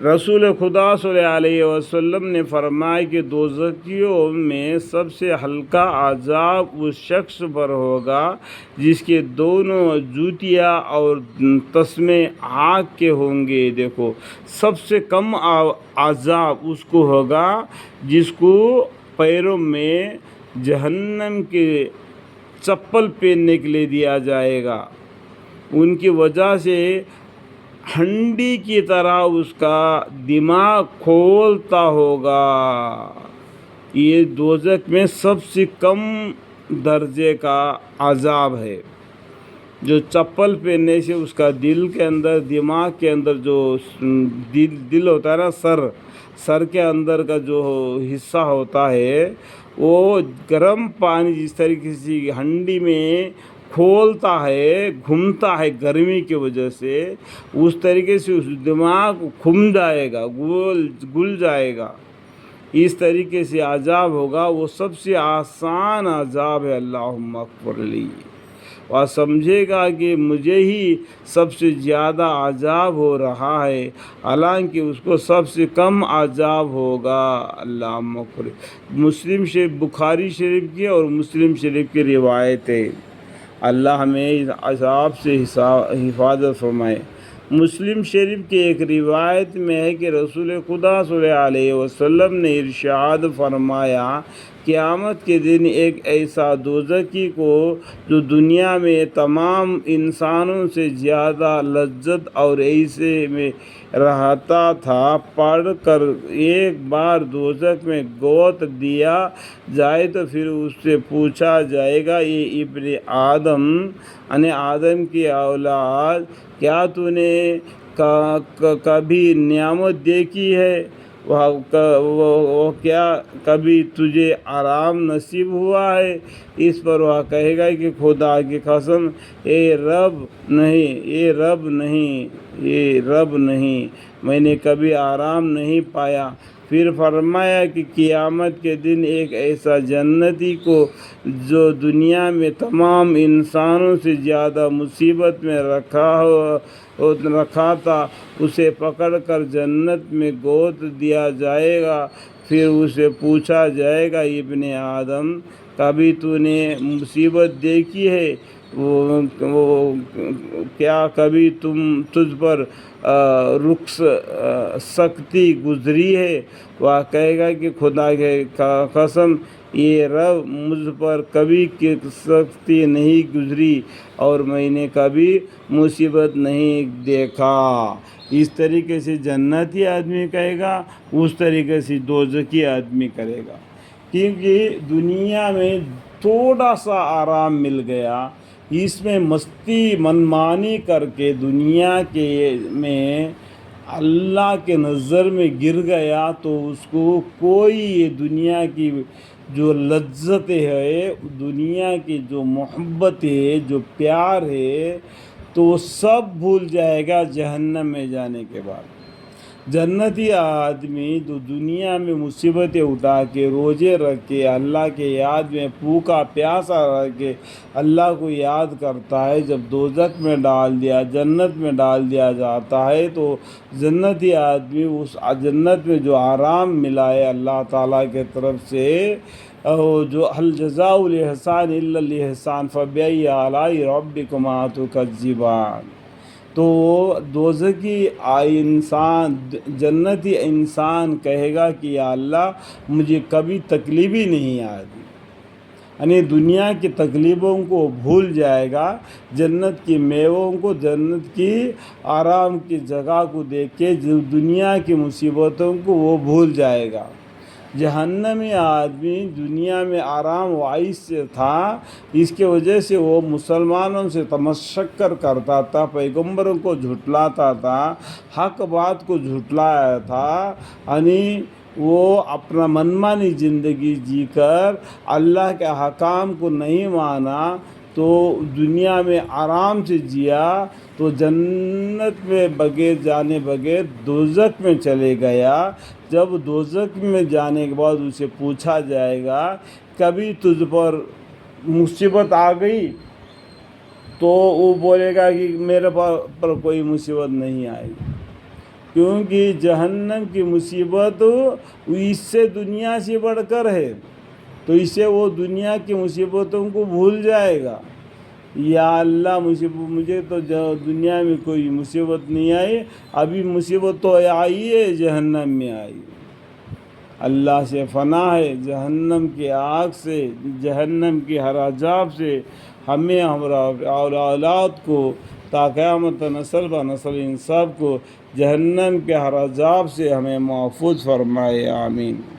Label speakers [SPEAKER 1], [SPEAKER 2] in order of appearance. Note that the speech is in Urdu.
[SPEAKER 1] رسول خدا صلی اللہ علیہ وسلم نے فرمایا کہ دوزخیوں میں سب سے ہلکا عذاب اس شخص پر ہوگا جس کے دونوں جوتیاں اور تسمے آگ کے ہوں گے۔ دیکھو، سب سے کم عذاب اس کو ہوگا جس کو پیروں میں جہنم کے چپل پہننے کے لیے دیا جائے گا، ان کی وجہ سے ہنڈی کی طرح اس کا دماغ کھولتا ہوگا۔ یہ دوزخ میں سب سے کم درجے کا عذاب ہے۔ جو چپل پہننے سے اس کا دل کے اندر، دماغ کے اندر جو دل ہوتا ہے نا، سر کے اندر کا جو حصہ ہوتا ہے، وہ گرم پانی جس طریقے سے ہنڈی میں کھولتا ہے، گھومتا ہے گرمی کی وجہ سے، اس طریقے سے اس دماغ کھم جائے گا، گل جائے گا۔ اس طریقے سے عذاب ہوگا۔ وہ سب سے آسان عذاب ہے، اللہم اغفر لی۔ اور سمجھے گا کہ مجھے ہی سب سے زیادہ عذاب ہو رہا ہے، حالانکہ اس کو سب سے کم عذاب ہوگا۔ اللہم اغفر لی۔ مسلم شریف، بخاری شریف کی اور مسلم شریف کی روایت ہے۔ اللہ ہمیں اس عذاب سے حفاظت فرمائے۔ مسلم شریف کی ایک روایت میں ہے کہ رسول خدا صلی اللہ علیہ وسلم نے ارشاد فرمایا، قیامت کے دن ایک ایسا دوزخی کو جو دنیا میں تمام انسانوں سے زیادہ لذت اور ایسے میں رہتا تھا، پڑھ کر ایک بار دوزخ میں گوت دیا جائے تو پھر اس سے پوچھا جائے گا، یہ ابن آدم، یعنی آدم کی اولاد، کیا تو نے کبھی نعمت دیکھی ہے؟ وہ کیا کبھی تجھے آرام نصیب ہوا ہے؟ اس پر وہ کہے گا کہ خدا کی قسم، اے رب نہیں، میں نے کبھی آرام نہیں پایا۔ پھر فرمایا کہ قیامت کے دن ایک ایسا جنتی کو جو دنیا میں تمام انسانوں سے زیادہ مصیبت میں رکھا تھا، اسے پکڑ کر جنت میں گود دیا جائے گا۔ پھر اسے پوچھا جائے گا، ابن آدم، کبھی تو نے مصیبت دیکھی ہے؟ کیا کبھی تجھ پر سختی گزری ہے؟ وہ کہے گا کہ خدا کی قسم، یہ رب، مجھ پر کبھی سختی نہیں گزری اور میں نے کبھی مصیبت نہیں دیکھا۔ اس طریقے سے جنتی آدمی کہے گا، اس طریقے سے دوزخی آدمی کرے گا۔ کیونکہ دنیا میں تھوڑا سا آرام مل گیا، اس میں مستی منمانی کر کے دنیا میں اللہ کے نظر میں گر گیا، تو اس کو کوئی یہ دنیا کی جو لذت ہے، دنیا کی جو محبت ہے، جو پیار ہے، تو وہ سب بھول جائے گا جہنم میں جانے کے بعد۔ جنتی آدمی جو دنیا میں مصیبتیں اٹھا کے، روزے رکھ کے، اللہ کے یاد میں بھوکا پیاسا رہ کے اللہ کو یاد کرتا ہے، جب دوزخ میں جنت میں ڈال دیا جاتا ہے، تو جنتی آدمی اس جنت میں جو آرام ملا ہے اللہ تعالیٰ کے طرف سے، جو هل جزاء الاحسان الا الاحسان فبأي آلاء ربكما تكذبان، تو دوزخی انسان، جنتی انسان کہے گا کہ یا اللہ، مجھے کبھی تکلیف ہی نہیں آتی، یعنی دنیا کی تکلیفوں کو بھول جائے گا، جنت کی میووں کو، جنت کی آرام کی جگہ کو دیکھ کے جو دنیا کی مصیبتوں کو وہ بھول جائے گا۔ جہنمی آدمی دنیا میں آرام و عیش سے تھا، اس کی وجہ سے وہ مسلمانوں سے تمسخر کرتا تھا، پیغمبروں کو جھٹلاتا تھا، حق بات کو جھٹلایا تھا، یعنی وہ اپنا منمانی زندگی جی کر اللہ کے حکام کو نہیں مانا، تو دنیا میں آرام سے جیا، تو جنت میں بغیر دوزخ میں چلے گیا۔ جب دوزخ میں جانے کے بعد اسے پوچھا جائے گا، کبھی تجھ پر مصیبت آ گئی؟ تو وہ بولے گا کہ میرے پر کوئی مصیبت نہیں آئی۔ کیونکہ جہنم کی مصیبت اس سے دنیا سے بڑھ کر ہے، تو اس سے وہ دنیا کی مصیبتوں کو بھول جائے گا. یا اللہ مجھے تو دنیا میں کوئی مصیبت نہیں آئی، ابھی مصیبت تو آئی ہے، جہنم میں آئی. اللہ سے فنا ہے جہنم کی آگ سے، جہنم کی ہر عذاب سے ہمیں اور اولاد کو تا قیامت نسل و نسل ان سب کو جہنم کے ہر عذاب سے ہمیں محفوظ فرمائے. آمین.